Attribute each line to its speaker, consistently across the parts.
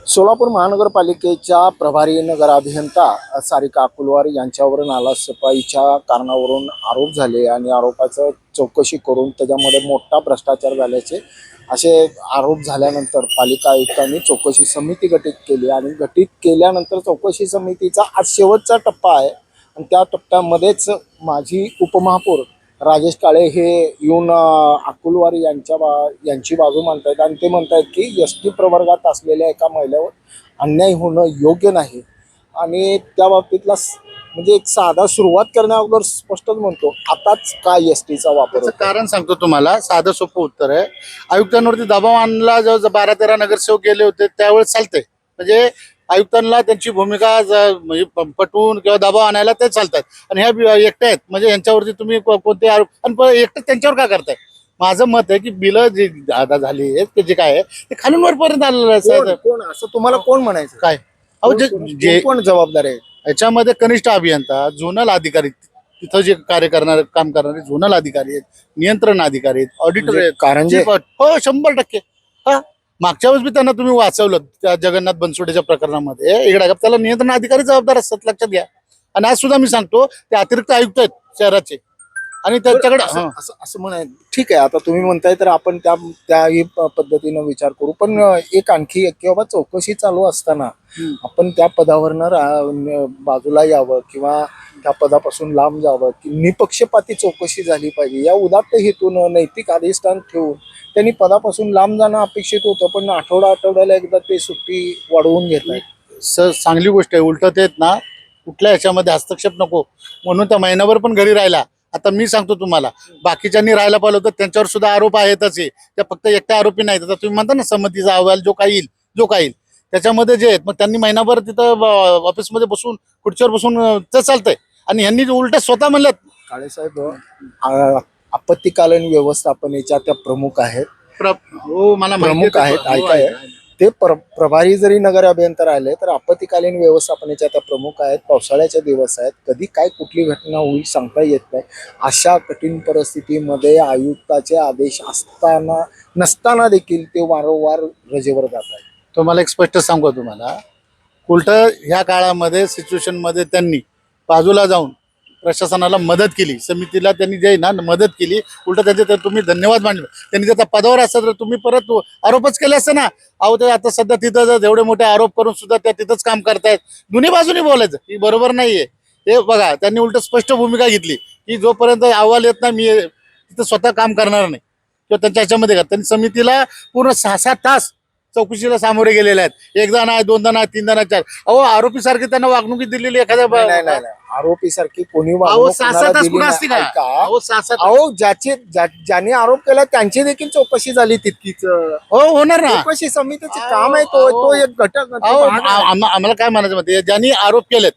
Speaker 1: सोलापूर महानगरपालिकेच्या प्रभारी नगर अभियंता सारिका अकुलवार यांच्यावर नालासफाईच्या कारणावरून आरोप झाले आणि आरोपाचं चौकशी करून त्याच्यामध्ये मोठा भ्रष्टाचार झाल्याचे असे आरोप झाल्यानंतर पालिका आयुक्तांनी चौकशी समिती गठीत केली आणि गठीत केल्यानंतर चौकशी समितीचा आज शेवटचा टप्पा आहे आणि त्या टप्प्यामध्येच माजी उपमहापौर राजेश काळे हे येऊन अकुलवार यांची बाजू मांडतायत आणि ते म्हणतायत की एस टी प्रवर्गात असलेल्या एका महिलेवर अन्याय होणं योग्य नाही आणि त्या बाबतीतला म्हणजे एक साधा सुरुवात करण्या अगोदर स्पष्टच म्हणतो आताच काय एस टीचा वापर
Speaker 2: त्याचं
Speaker 1: होतोय?
Speaker 2: कारण सांगतो तुम्हाला, साधं सोपं उत्तर आहे. आयुक्तांवरती दबाव आणला, जेव्हा 12-13 नगरसेवक गेले होते त्यावेळेस चालतंय. म्हणजे आयुक्तांना त्यांची भूमिका म्हणजे पटवून किंवा दबाव आणायला ते चालतात. आणि ह्या एकट्या आहेत, म्हणजे यांच्यावरती तुम्ही कोणते आरोप आणि एकटं त्यांच्यावर का करताय? माझं मत आहे की बिलं जी आता झाली आहेत ते जे काय आहे ते खालून वरपर्यंत आलेलं आहे
Speaker 1: कोण
Speaker 2: साहेब.
Speaker 1: कोण असं तुम्हाला कोण म्हणायचं?
Speaker 2: काय अहो जे
Speaker 1: कोण जबाबदार आहे?
Speaker 2: याच्यामध्ये कनिष्ठ अभियंता, झोनल अधिकारी, तिथं जे कार्य करणारे काम करणारे झोनल अधिकारी आहेत, नियंत्रण अधिकारी आहेत, ऑडिटर
Speaker 1: म्हणजे
Speaker 2: आहेत,
Speaker 1: कारंजे?
Speaker 2: chief हो 100%. हा, मागच्या वेळेस बी त्यांना तुम्ही वाचवलं त्या जगन्नाथ बनसोडेच्या प्रकरणामध्ये. इकडे त्याला नियंत्रण अधिकारी जबाबदार असतात, लक्षात घ्या. आणि आज सुद्धा मी सांगतो ते अतिरिक्त आयुक्त आहेत शहराचे आणि त्यांच्याकडे
Speaker 1: असं असं असं म्हणाय ठीक आहे. आता तुम्ही म्हणताय तर आपण त्याही पद्धतीनं विचार करू, पण एक आणखी एक की बाबा चौकशी चालू असताना आपण त्या पदावरनं बाजूला यावं किंवा त्या पदापासून लांब जावं की निपक्षपाती चौकशी झाली पाहिजे या उदात्त हेतून नैतिक अधिष्ठान ठेवून त्यांनी पदापासून लांब जाणं अपेक्षित होतं, पण आठवड्याला एकदा ते सुट्टी वाढवून घेत आहेत.
Speaker 2: चांगली गोष्ट आहे. उलट ते आहेत ना, कुठल्या ह्याच्यामध्ये हस्तक्षेप नको म्हणून त्या महिनाभर पण घरी राहिला. आता मी सांगतो तुम्हाला, बाकीच्यांनी राहायला पाहिलं होतं त्यांच्यावर सुद्धा आरोप आहेतच. त्या फक्त एकट्या आरोपी नाहीत. आता तुम्ही म्हणता ना संमतीचा अहवाल जो काही येईल त्याच्यामध्ये जे आहेत, मग त्यांनी महिनाभर तिथं ऑफिसमध्ये बसून खुर्चीवर बसून ते चालतंय. आणि ह्यांनी उलट स्वतः म्हणलं
Speaker 1: काळेसाहेब आपत्कालीन व्यवस्थापनेच्या त्या प्रमुख आहेत.
Speaker 2: हो मला
Speaker 1: प्रमुख आहेत, ऐकाय ते प्रभारी जरी नगर अभियंता राहिले तर आपत्कालीन व्यवस्थापनेच्या त्या प्रमुख आहेत. पावसाळ्याचे दिवस आहेत, कधी काय कुठली घटना होईल सांगता येत नाही. अशा कठीण परिस्थितीमध्ये आयुक्ताचे आदेश असताना नसताना देखील ते वारंवार रजेवर जात आहेत.
Speaker 2: तुम्हाला एक स्पष्ट सांगू तुम्हाला, उलट ह्या काळामध्ये सिच्युएशनमध्ये त्यांनी बाजूला जाऊन प्रशासनाला मदत केली, समितीला त्यांनी जे ना मदत केली. उलट त्यांचे तुम्ही धन्यवाद मानले. त्यांनी त्याचा पदावर असतात तर तुम्ही परत आरोपच केले असते ना. अहो ते आता सध्या तिथं एवढे मोठे आरोप करून सुद्धा त्या तिथंच काम करतायत. दोन्ही बाजूनी बोलायचं ही बरोबर नाहीये. हे बघा, त्यांनी उलट स्पष्ट भूमिका घेतली की जोपर्यंत अहवाल येत नाही मी तिथं स्वतः काम करणार नाही किंवा त्यांच्या ह्याच्यामध्ये त्यांनी समितीला पूर्ण 6-7 तास चौकशीला सामोरे गेलेले आहेत. एकदा नाही, दोनदा नाही, तीनदा नाही, 4. अहो आरोपी सारखी त्यांना वागणुकी दिलेली एखाद्या
Speaker 1: नाही. आरोपी सारखी कोणी
Speaker 2: अहो 6-7 तास पुन्हा असते का? अहो 6-7
Speaker 1: अहो ज्यांनी आरोप केला त्यांची देखील चौकशी झाली तितकीच.
Speaker 2: हो होणार ना.
Speaker 1: चौकशी समितीचे काम आहे, तो एक घटक तो
Speaker 2: अहो
Speaker 1: भाग आहे.
Speaker 2: आम्हाला काय म्हणायचं माहिती, ज्यांनी आरोप केलेत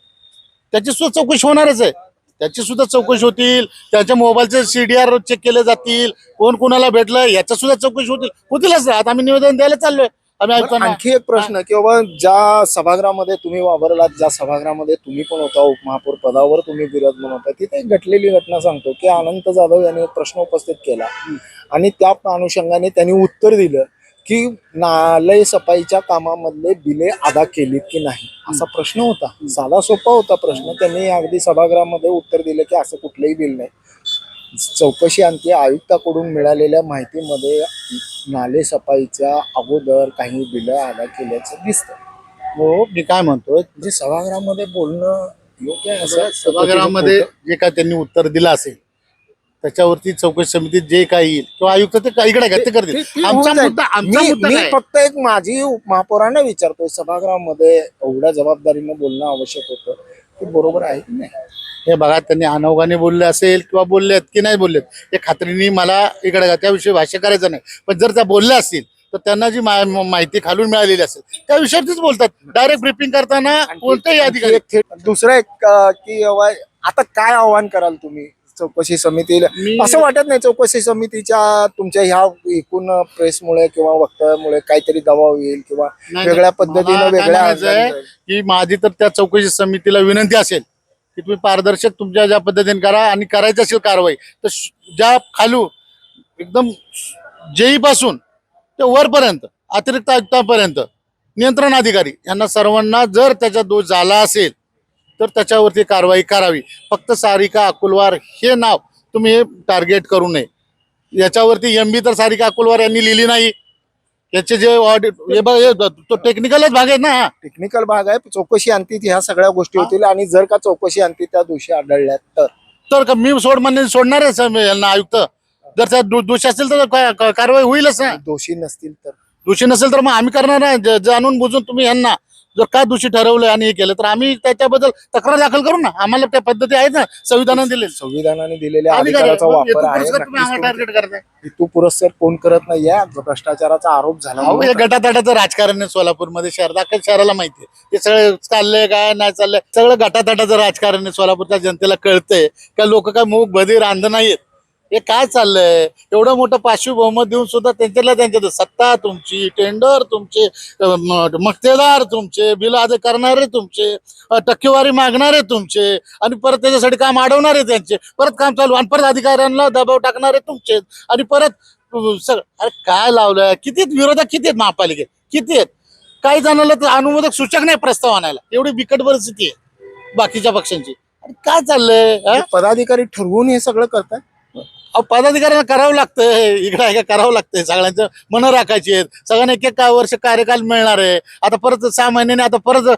Speaker 2: त्याची सुद्धा चौकशी होणारच आहे. त्याची सुद्धा चौकशी होतील. त्यांच्या मोबाईलचे CDR चेक केले जातील. कोण कोणाला भेटलं याच्या सुद्धा चौकशी होतीलच. आता आम्ही निवेदन द्यायला चाललोय. आम्ही
Speaker 1: बरं,
Speaker 2: आयुक्तांना
Speaker 1: आणखी एक प्रश्न की बाबा ज्या सभागृहामध्ये तुम्ही वावरलात, ज्या सभागृहामध्ये तुम्ही पण होता, उपमहापौर पदावर तुम्ही विरोध म्हणता, तिथे एक घडलेली घटना सांगतो की अनंत जाधव यांनी एक प्रश्न उपस्थित केला आणि त्या अनुषंगाने त्यांनी उत्तर दिलं की नाले सफाईच्या कामामधले बिले अदा केलीत की नाही असा प्रश्न होता. साधा सोपा होता प्रश्न. त्यांनी अगदी सभागृहामध्ये उत्तर दिलं की असं कुठलंही बिल नाही. चौकशी आणखी आयुक्ताकडून मिळालेल्या माहितीमध्ये नाले सफाईच्या अगोदर काही बिलं अदा केल्याचं दिसतं.
Speaker 2: हो मी काय म्हणतोय,
Speaker 1: म्हणजे सभागृहामध्ये बोलणं योग्य आहे असं
Speaker 2: सभागृहामध्ये जे काय त्यांनी उत्तर दिलं असेल त्याच्यावरती चौकशी समितीत जे काही येईल किंवा आयुक्त ते इकडे ते करतील. आमचा मुद्दा
Speaker 1: मी
Speaker 2: काय?
Speaker 1: फक्त एक माझी उपमहापौरांना विचारतोय, सभागृहामध्ये एवढ्या जबाबदारीनं बोलणं आवश्यक होतं ते बरोबर आहे की नाही?
Speaker 2: हे बघा, त्यांनी अनवगाने बोलले असेल किंवा बोललेत की नाही बोललेत हे खात्रीने मला इकडे त्याविषयी भाष्य करायचं नाही. पण जर त्या बोलल्या असतील तर त्यांना जी माहिती खालून मिळालेली असेल त्या विषयावरतीच बोलतात. डायरेक्ट ब्रीफिंग करताना कोणतेही अधिकारी.
Speaker 1: दुसरं एक की बाबा आता काय आव्हान कराल तुम्ही चौकशी समितीला? असं वाटत नाही चौकशी समितीच्या तुमच्या ह्या एकूण प्रेसमुळे किंवा वक्तव्यामुळे काहीतरी दबाव येईल किंवा वेगळ्या पद्धतीनं वेगळ्या
Speaker 2: की माझी तर त्या चौकशी समितीला विनंती असेल की तुम्ही पारदर्शक तुमच्या ज्या पद्धतीने करा आणि करायची असेल कारवाई तर ज्या खालू एकदम जेई पासून ते वरपर्यंत अतिरिक्त आयुक्तांपर्यंत नियंत्रण अधिकारी यांना सर्वांना जर त्याचा दोष झाला असेल तर त्याच्यावरती कारवाई करावी. फक्त सारिका अकुलवार हे नाव तुम्ही टार्गेट करू नये. याच्यावरती एमबी तर सारिका अकुलवार यांनी लिहिली नाही. याचे जे ऑडिट हे बघ, हे तो टेक्निकलच भाग आहे ना.
Speaker 1: टेक्निकल भाग आहे. चौकशी अंती ह्या सगळ्या गोष्टी होतील आणि जर का चौकशी अंती त्या दोषी आढळल्यात
Speaker 2: तर मी सोड म्हणजे सोडणारच यांना आयुक्त. जर त्या दोष असेल तर कारवाई होईलच ना.
Speaker 1: दोषी नसतील तर
Speaker 2: दोषी नसेल तर मग आम्ही करणार नाही. जाणून बुजून तुम्ही यांना जर का दोषी ठरवलं आणि हे केलं तर आम्ही त्याच्याबद्दल तक्रार दाखल करू ना. आम्हाला त्या पद्धती आहेत ना संविधानाने दिले.
Speaker 1: संविधानाने दिलेल्या अधिकाराचा वापर आहे.
Speaker 2: तुम्ही आम्हाला टार्गेट करताय.
Speaker 1: हेतू पुरस्सर कोण करत नाहीये. भ्रष्टाचाराचा आरोप झाला
Speaker 2: अहो, हे गटातटाचं राजकारण आहे सोलापूरमध्ये. शहर अख्ख्या शहराला माहिती आहे ते सगळं चाललंय काय नाही चाललंय. सगळं गटातटाचं राजकारण आहे. सोलापूरच्या जनतेला कळतंय का लोक काय मूग बधीर अंध नाहीयेत. हे काय चाललंय. एवढं मोठं पाचवी बहुमत देऊन सुद्धा त्यांच्यात सत्ता तुमची, टेंडर तुमचे, मक्तेदार तुमचे, बिल अदा करणारे तुमचे, टक्केवारी मागणारे तुमचे आणि परत त्याच्यासाठी काम अडवणारे त्यांचे, परत काम चालू आणि परत अधिकाऱ्यांना दबाव टाकणारे तुमचे आणि परत अरे काय लावलंय. किती विरोधक किती आहेत महापालिकेत, किती आहेत. काही जणांना तर अनुमोदक सूचक नाही प्रस्ताव आणायला. एवढी बिकट परिस्थिती आहे बाकीच्या पक्षांची. अरे काय चाललंय.
Speaker 1: पदाधिकारी ठरवून हे सगळं करतात.
Speaker 2: पदाधिकाऱ्यांना करावं लागतंय. इकडे करावं लागतंय. सगळ्यांचं मनं राखायची आहेत. सगळ्यांना एक वर्ष कार्यकाल मिळणार आहे. आता परत 6 महिन्याने आता परत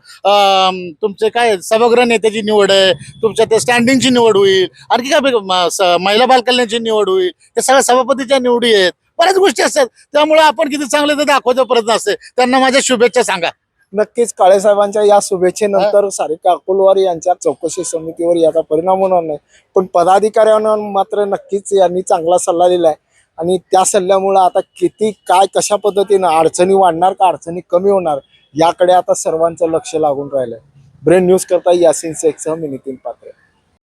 Speaker 2: तुमचे काय सभागृह नेत्याची निवड आहे. तुमच्या त्या स्टँडिंगची निवड होईल. आणखी काय महिला बाल कल्याणची निवड होईल. ते सगळ्या सभापतीच्या निवडी आहेत. बऱ्याच गोष्टी असतात. त्यामुळे आपण किती चांगले ते दाखवायचा प्रयत्न असते. त्यांना माझ्या शुभेच्छा सांगा.
Speaker 1: नक्कीच काळे साहेबांच्या या शुभेच्छेनंतर सारिका अकुलवार यांच्या चौकशी समितीवर याचा परिणाम होणार नाही. पण पदाधिकाऱ्यांना मात्र नक्कीच यांनी चांगला सल्ला दिलाय आणि त्या सल्ल्यामुळे आता किती काय कशा पद्धतीनं अडचणी वाढणार का अडचणी कमी होणार याकडे आता सर्वांचं लक्ष लागून राहिलंय. ब्रेन न्यूज करता यासिन शेखसह मी नितीन पात्रे.